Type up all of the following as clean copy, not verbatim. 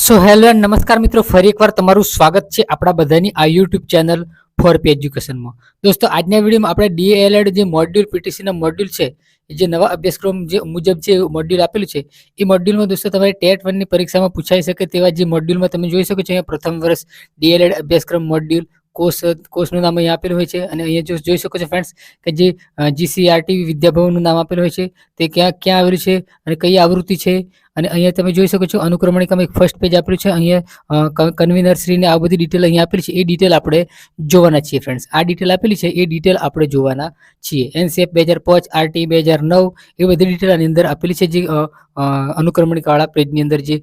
So hello and નમસ્કાર મિત્રો, ફરી એકવાર તમારું સ્વાગત છે આપણા બધાની આ યુટ્યુબ ચેનલ ફોર પી એજ્યુકેશનમાં. દોસ્તો, આજના વિડીયોમાં આપણે ડીએલએડ જે મોડ્યુલ પીટીસીના મોડ્યુલ છે, જે નવા અભ્યાસક્રમ જે મુજબ જે મોડ્યુલ આપેલું છે, એ મોડ્યુલમાં દોસ્તો તમારે ટેટ 1 ની પરીક્ષામાં પૂછાઈ શકે તેવા જે મોડ્યુલમાં તમે જોઈ શકો છો અહીંયા પ્રથમ વર્ષ ડીએલએડ અભ્યાસક્રમ મોડ્યુલ કોર્સનું નામ અહીંયા આપેલું હોય છે. અને અહીંયા જોઈ શકો છો ફ્રેન્ડ્સ કે જે જીસીઆરટી વિદ્યાભવનનું નામ આપેલું હોય છે તે ક્યાં આવેલું છે અને કઈ આવૃત્તિ છે. અને અહીંયા તમે જોઈ શકો છો અનુક્રમણિકામાં એક ફર્સ્ટ પેજ આપેલું છે. અહીંયા કન્વીનર શ્રીને આ બધી ડિટેલ અહીંયા આપેલી છે. એ ડિટેલ આપણે જોવાના છીએ ફ્રેન્ડ્સ. આ ડિટેલ આપેલી છે એ ડિટેલ આપણે જોવાના છીએ. એનસીએફ 2005, આરટી 2009 એ બધી ડિટેલ આની અંદર આપેલી છે. જે અનુક્રમણિકાવાળા પેજની અંદર જે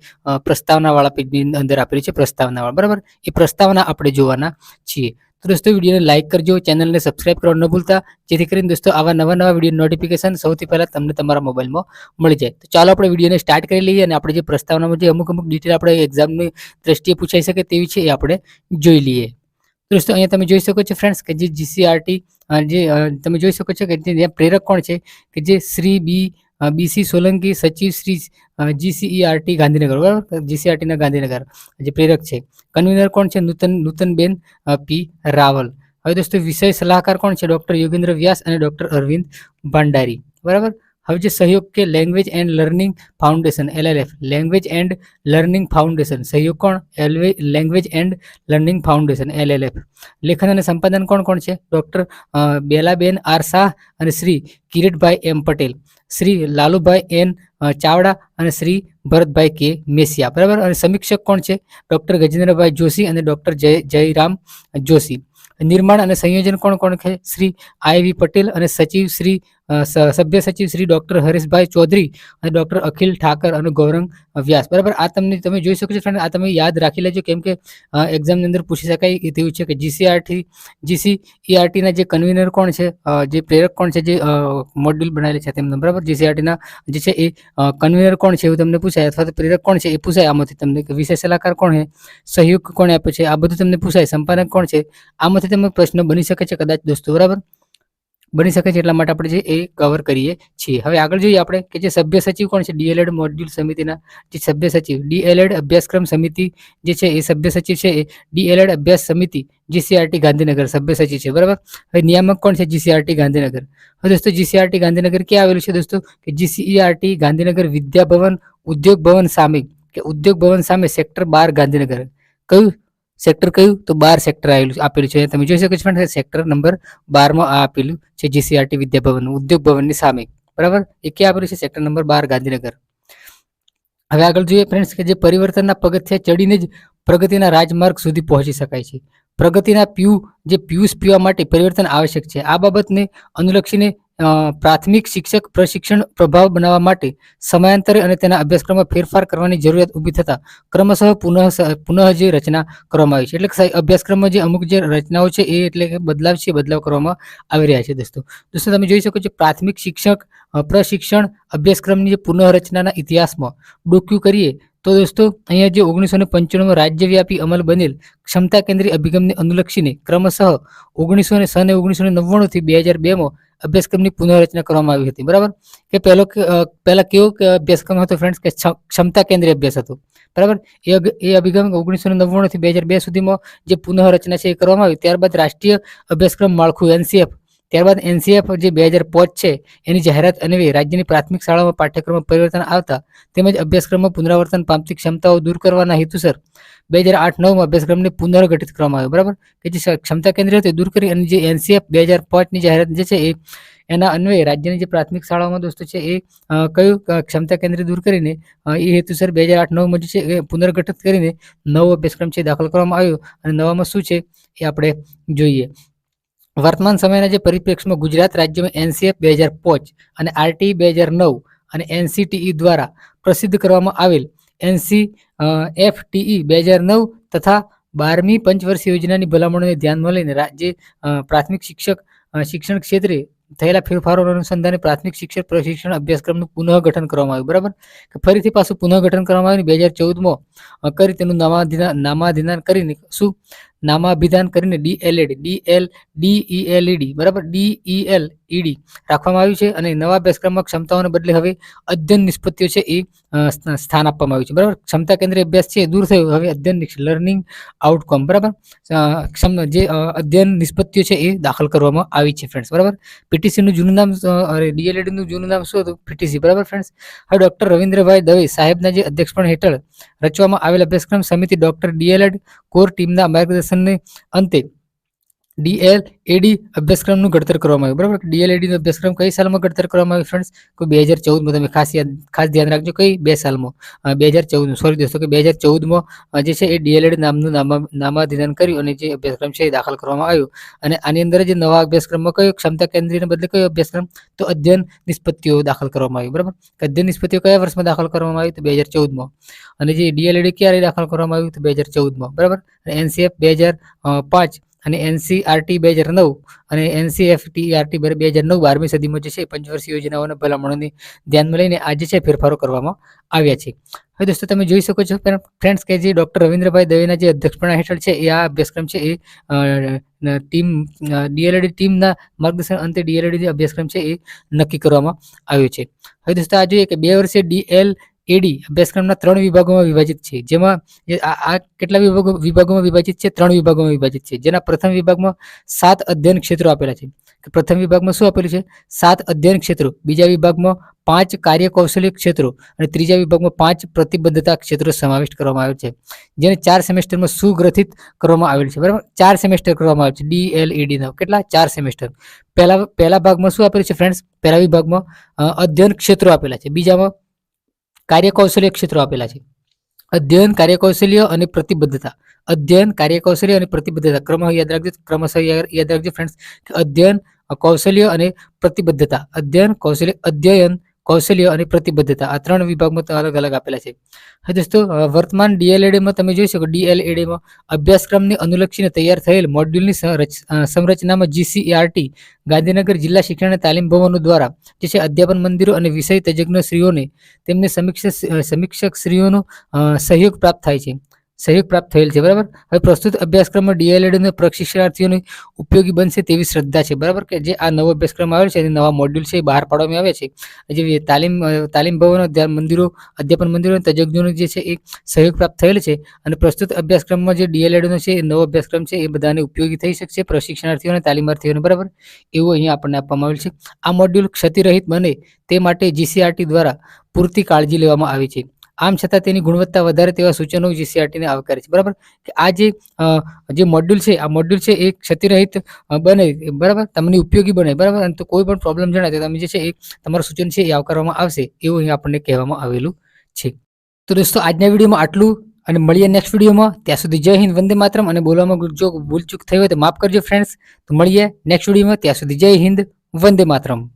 પ્રસ્તાવનાવાળા પેજની અંદર આપેલી છે, પ્રસ્તાવનાવાળા, બરાબર, એ પ્રસ્તાવના આપણે જોવાના છીએ. તો દોસ્તો, વિડીયોને લાઇક કરજો, ચેનલને સબસ્ક્રાઇબ કરવા ન ભૂલતા, જેથી કરીને દોસ્તો આવા નવા વિડીયો નોટિફિકેશન સૌથી પહેલા તમને તમારા મોબાઈલમાં મળી જાય. તો ચાલો આપણે વિડીયોને સ્ટાર્ટ કરી લઈએ અને આપણે જે પ્રસ્તાવનામાં જે અમુક ડિટેલ આપણે એક્ઝામની દ્રષ્ટિએ પૂછાઈ શકે તેવી છે એ આપણે જોઈ લઈએ. દોસ્તો, અહીંયા તમે જોઈ શકો છો ફ્રેન્ડ્સ કે જે જીસીઆરટી જે તમે જોઈ શકો છો કે જે પ્રેરક કોણ છે કે જે શ્રી બીસી સોલંકી, સચિવ શ્રી જીસીઈઆરટી ગાંધીનગર, બરાબર, જીસીઆરટીના ગાંધીનગર જે પ્રેરક છે. કન્વીનર કોણ છે? નૂતનબેન પી રાવલ. હવે દોસ્તો, વિષય સલાહકાર કોણ છે? ડોક્ટર યોગેન્દ્ર વ્યાસ અને ડોક્ટર અરવિંદ ભંડારી, બરાબર. હવે જે સહયોગ કે language and learning foundation LLF, language and learning foundation, સહયોગ કોણ? Language and learning foundation LLF. લેખન અને સંપાદન કોણ છે? ડોક્ટર બેલાબેન આર શાહ અને શ્રી કિરીટભાઈ એમ પટેલ, શ્રી લાલુભાઈ એન ચાવડા અને શ્રી ભરતભાઈ કે મેસિયા, બરાબર. અને સમીક્ષક કોણ છે? ડોક્ટર ગજેન્દ્રભાઈ જોશી અને ડોક્ટર જયરામ જોશી. નિર્માણ અને સંયોજન કોણ છે? શ્રી IV પટેલ અને સચિવ શ્રી સભ્ય સચિવ શ્રી ડોક્ટર હરેશભાઈ ચૌધરી અને ડોક્ટર અખિલ ઠાકર અને ગૌરંગ વ્યાસ, બરાબર. આ તમે જોઈ શકો છો ફ્રેન્ડ, આ તમે યાદ રાખી લેજો, કેમ કે એક્ઝામની અંદર પૂછી શકાય તેવું છે કે જીસીઈઆરટીના જે કન્વીનર કોણ છે, જે પ્રેરક કોણ છે, જે મોડ્યુલ બનાવેલ છે તેમનો, બરાબર. જીસીઈઆરટીના જે છે એ કન્વીનર કોણ છે એવું તમને પૂછાય, અથવા તો પ્રેરક કોણ છે એ પૂછાય આમાંથી તમને. વિષય સલાહકાર કોણ છે? સહયોગ કોણે આપ્યો છે? આ બધું તમને પૂછાય. સંપાદક કોણ છે? આમાંથી તમને પ્રશ્ન બની શકે છે કદાચ દોસ્તો, બરાબર, બની શકે છે. એટલા માટે આપણે જે એ કવર કરીએ છીએ. હવે આગળ જોઈએ આપણે કે જે સભ્ય સચિવ કોણ છે? ડીએલએડ મોડ્યુલ સમિતિના જે સભ્ય સચિવ, ડીએલએડ અભ્યાસક્રમ સમિતિ જે છે એ સભ્ય સચિવ છે એ ડીએલએડ અભ્યાસ સમિતિ જીસીઆરટી ગાંધીનગર સભ્ય સચિવ છે, બરાબર. હવે નિયામક કોણ છે? જીસીઆરટી ગાંધીનગર. હવે દોસ્તો, જીસીઆરટી ગાંધીનગર ક્યાં આવેલું છે દોસ્તો? કે જીસીઈઆરટી ગાંધીનગર વિદ્યાભવન ઉદ્યોગ ભવન સામે, કે ઉદ્યોગ ભવન સામે, સેક્ટર 12 ગાંધીનગર. કયું સેક્ટર? કયું? તો 12 સેક્ટર આપેલું છે. તમે જોઈ શકો છો સેક્ટર નંબર 12 માં આપેલું છે જીસીઆરટી વિદ્યાભવન ઉદ્યોગ ભવનની સામે, બરાબર. એ ક્યાં આપેલું છે? Sector number 12 Gandhinagar. હવે આગળ જોઈએ ફ્રેન્ડ્સ કે જે પરિવર્તનના પગથિયા ચડીને જ પ્રગતિના રાજમાર્ગ સુધી પહોંચી શકાય છે. પ્રગતિના પીયુષ પીવા માટે પરિવર્તન આવશ્યક છે. આ બાબતને અનુલક્ષીને પ્રાથમિક શિક્ષક પ્રશિક્ષણ પ્રભાવ બનાવવા માટે સમયાંતરે અને તેના અભ્યાસક્રમમાં ફેરફાર કરવાની જરૂરિયાત ઊભી થતા ક્રમશઃ પુનઃ જે રચના કરવામાં આવી છે. એટલે કે અભ્યાસક્રમમાં જે અમુક જે રચનાઓ છે એ એટલે કે બદલાવ કરવામાં આવી રહ્યા છે દોસ્તો. તમે જોઈ શકો છો પ્રાથમિક શિક્ષક પ્રશિક્ષણ અભ્યાસક્રમની જે પુનઃરચનાના ઇતિહાસમાં ડોક્યુ કરીએ તો દોસ્તો, અહીંયા જે 1995 રાજ્યવ્યાપી અમલ બનેલ ક્ષમતા કેન્દ્રીય અભિગમને અનુલક્ષીને ક્રમશઃ 1999 થી 2002 અભ્યાસક્રમની પુનઃરચના કરવામાં આવી હતી, બરાબર. કે પહેલા કેવો અભ્યાસક્રમ હતો ફ્રેન્ડ્સ? કે ક્ષમતા કેન્દ્રીય અભ્યાસ હતો, બરાબર. એ અભિગમ 1999 થી 2002 સુધીમાં જે પુનઃરચના છે એ કરવામાં આવી. ત્યારબાદ રાષ્ટ્રીય અભ્યાસક્રમ માળખું NCF, ત્યારબાદ NCF જે 2005 છે એની જાહેરાત અન્વયે રાજ્યની પ્રાથમિક શાળાઓમાં પાઠ્યક્રમમાં પરિવર્તન આવતા તેમજ અભ્યાસક્રમમાં પુનરાવર્તન પામતી ક્ષમતાઓ દૂર કરવાના હેતુસર 2008-9 અભ્યાસક્રમને પુનર્ગઠિત કરવામાં આવ્યો, બરાબર. કે જે ક્ષમતા કેન્દ્ર હતું દૂર કરી અને જે NCF 2005 ની જાહેરાત જે છે એના અન્વયે રાજ્યની જે પ્રાથમિક શાળાઓમાં દોસ્તો છે એ કયું ક્ષમતા કેન્દ્ર દૂર કરીને એ હેતુસર 2008-9 જે છે એ પુનર્ગઠિત કરીને નવો અભ્યાસક્રમ છે દાખલ કરવામાં આવ્યો. અને નવામાં શું છે એ આપણે જોઈએ. વર્તમાન સમયના જે પરિપ્રેક્ષમાં ગુજરાત રાજ્યમાં NCF 2005 અને RTE 2009 અને NCTE દ્વારા પ્રસિદ્ધ કરવામાં આવેલ NCFTE 2009 તથા 12મી પંચવર્ષીય યોજનાની ભલામણોને ધ્યાનમાં લઈને રાજ્ય પ્રાથમિક શિક્ષણ ક્ષેત્રે થયેલા ફેરફારોના અનુસંધાને પ્રાથમિક શિક્ષક પ્રશિક્ષણ અભ્યાસક્રમનું પુનઃગઠન કરવામાં આવ્યું, બરાબર. કે ફરીથી પાછું પુનઃગઠન કરવામાં આવ્યું 2014 કરી તેનું નામાભિધાન કરીને નામાભિધાન કરીને DELED, બરાબર, DELED ઈડી રાખવામાં આવ્યું છે અને નવા અભ્યાસક્રમમાં ક્ષમતાઓને બદલે હવે અધ્યયન નિષ્પત્તિઓ છે એ સ્થાન આપવામાં આવ્યું છે. બરાબર, ક્ષમતા કેન્દ્રીય અભ્યાસ છે એ દૂર થયો, હવે અધ્યયન લર્નિંગ આઉટકમ. બરાબર, જે અધ્યયન નિષ્પત્તિઓ છે એ દાખલ કરવામાં આવી છે ફ્રેન્ડ્સ. બરાબર, પીટીસીનું જૂનું નામ ડીએલએડનું જૂનું નામ શું હતું? પીટીસી. બરાબર ફ્રેન્ડ્સ, હવે ડોક્ટર રવિન્દ્રભાઈ દવે સાહેબના જે અધ્યક્ષપણ હેઠળ રચવામાં આવેલ અભ્યાસક્રમ સમિતિ ડોક્ટર ડીએલએડ કોર ટીમના માર્ગદર્શનને અંતે ડીએલએડી અભ્યાસક્રમનું ઘડતર કરવામાં આવ્યું. બરાબર, ડીએલએડીનો અભ્યાસક્રમ કઈ સાલમાં ઘડતર કરવામાં આવ્યું ફ્રેન્ડ્સ? કોઈ 2014માં. તમે ખાસ ધ્યાન રાખજો, કઈ 2 સાલમાં? 2014. સોરી દોસ્તો, કે 2014માં જે છે એ ડીએલએડ નામનું નામાધીન કર્યું અને જે અભ્યાસક્રમ છે એ દાખલ કરવામાં આવ્યું. અને આની અંદર જે નવા અભ્યાસક્રમમાં કયો ક્ષમતા કેન્દ્રીયને બદલે કયો અભ્યાસક્રમ? તો અધ્યયન નિષ્પત્તિઓ દાખલ કરવામાં આવી. બરાબર, અધ્યયન નિષ્પત્તિઓ કયા વર્ષમાં દાખલ કરવામાં આવી? તો 2014માં. અને જે ડીએલએડી ક્યારે દાખલ કરવામાં આવ્યું? તો 2014માં. બરાબર, એનસીએફ 2005 અને એનસીઆરટી 2009 અને એનસીએફટીઆરટી 2009 12મી સદીમાં જે છે પંચવર્ષીય યોજનાઓના ભલામણોને ધ્યાનમાં લઈને આજે છે ફેરફારો કરવામાં આવ્યા છે. હવે દોસ્તો તમે જોઈ શકો છો ફ્રેન્ડ્સ કે જે ડોક્ટર રવિન્દ્રભાઈ દવેના જે અધ્યક્ષપણા હેઠળ છે એ આ અભ્યાસક્રમ છે એ ટીમ ડીએલએડી ટીમના માર્ગદર્શન અંતે ડીએલએડી અભ્યાસક્રમ છે એ નક્કી કરવામાં આવ્યો છે. હવે દોસ્તો આ જોઈએ કે 2 વર્ષીય ડીએલએડી અભ્યાસક્રમના 3 વિભાગોમાં વિભાજિત છે. જેમાં આ કેટલા વિભાગોમાં વિભાજિત છે? 3 વિભાગોમાં વિભાજિત છે. જેના પ્રથમ વિભાગમાં 7 અધ્યયન ક્ષેત્રો આપેલા છે. પ્રથમ વિભાગમાં શું આપેલું છે? 7 અધ્યયન ક્ષેત્રો. બીજા વિભાગમાં 5 કાર્ય કૌશલ્ય ક્ષેત્રો અને ત્રીજા વિભાગમાં 5 પ્રતિબદ્ધતા ક્ષેત્રો સમાવિષ્ટ કરવામાં આવેલ છે, જેને 4 સેમેસ્ટરમાં સુગ્રથિત કરવામાં આવેલ છે. બરાબર, 4 સેમેસ્ટર કરવામાં આવે છે ડીએલઈડી ના. કેટલા? 4 સેમેસ્ટર. પહેલા ભાગમાં શું આપેલું છે ફ્રેન્ડ્સ? પહેલા વિભાગમાં અધ્યયન ક્ષેત્રો આપેલા છે. બીજામાં કાર્ય કૌશલ્ય ક્ષેત્રો આપેલા છે. અધ્યયન, કાર્ય કૌશલ્ય અને પ્રતિબદ્ધતા. અધ્યયન, કાર્ય કૌશલ્ય અને પ્રતિબદ્ધતા ક્રમશઃ યાદ રાખજો ફ્રેન્ડ્સ. અધ્યયન, કૌશલ્ય અને પ્રતિબદ્ધતા. અધ્યયન, કૌશલ્ય અને પ્રતિબદ્ધતા, આ 3 વિભાગમાં અલગ અલગ આપેલા છે. હવે દોસ્તો વર્તમાન ડીએલએડીમાં તમે જોઈ શકો, ડીએલએડીમાં અભ્યાસક્રમને અનુલક્ષીને તૈયાર થયેલ મોડ્યુલની સંરચનામાં જીસીઈઆરટી ગાંધીનગર જિલ્લા શિક્ષણ અને તાલીમ ભવનો દ્વારા જે છે અધ્યાપન મંદિરો અને વિષય તજજ્ઞ શ્રીઓને તેમને સમીક્ષક શ્રીઓનો સહયોગ પ્રાપ્ત થયેલ છે. બરાબર, હવે પ્રસ્તુત અભ્યાસક્રમમાં ડીએલએડ પ્રશિક્ષણાર્થીઓને ઉપયોગી બનશે તેવી શ્રદ્ધા છે. બરાબર, કે જે આ નવો અભ્યાસક્રમ આવ્યો છે, નવા મોડ્યુલ છે એ બહાર પાડવામાં આવ્યા છે. જે તાલીમ ભવનો, મંદિરો, અધ્યાપન મંદિરો અને તજજ્ઞોનો જે છે એ સહયોગ પ્રાપ્ત થયેલ છે. અને પ્રસ્તુત અભ્યાસક્રમમાં જે ડીએલએડનો છે એ નવો અભ્યાસક્રમ છે એ બધાને ઉપયોગી થઈ શકશે, પ્રશિક્ષણાર્થીઓ અને તાલીમાર્થીઓને. બરાબર, એવું અહીંયા આપણને આપવામાં આવેલ છે. આ મોડ્યુલ ક્ષતિરહિત બને તે માટે જીસીઆરટી દ્વારા પૂરતી કાળજી લેવામાં આવી છે. આમ છતાં તેની ગુણવત્તા વધારે તેવા સૂચનો જીસીઆરટીને આવકારે છે. બરાબર, કે આ જે મોડ્યુલ છે આ મોડ્યુલ છે એ ક્ષતિરહિત બને. બરાબર, તમને ઉપયોગી બને. બરાબર, અને તો કોઈ પણ પ્રોબ્લેમ જણાય તો તમે જે છે એ તમારું સૂચન છે એ આવકારવામાં આવશે, એવું અહીં આપણને કહેવામાં આવેલું છે. તો દોસ્તો આજના વિડીયોમાં આટલું, અને મળીએ નેક્સ્ટ વિડીયોમાં. ત્યાં સુધી જય હિન્દ, વંદે માતરમ. અને બોલવામાં જો ભૂલચૂક થઈ હોય તો માફ કરજો ફ્રેન્ડ્સ. તો મળીએ નેક્સ્ટ વિડીયોમાં. ત્યાં સુધી જય હિન્દ, વંદે માતરમ.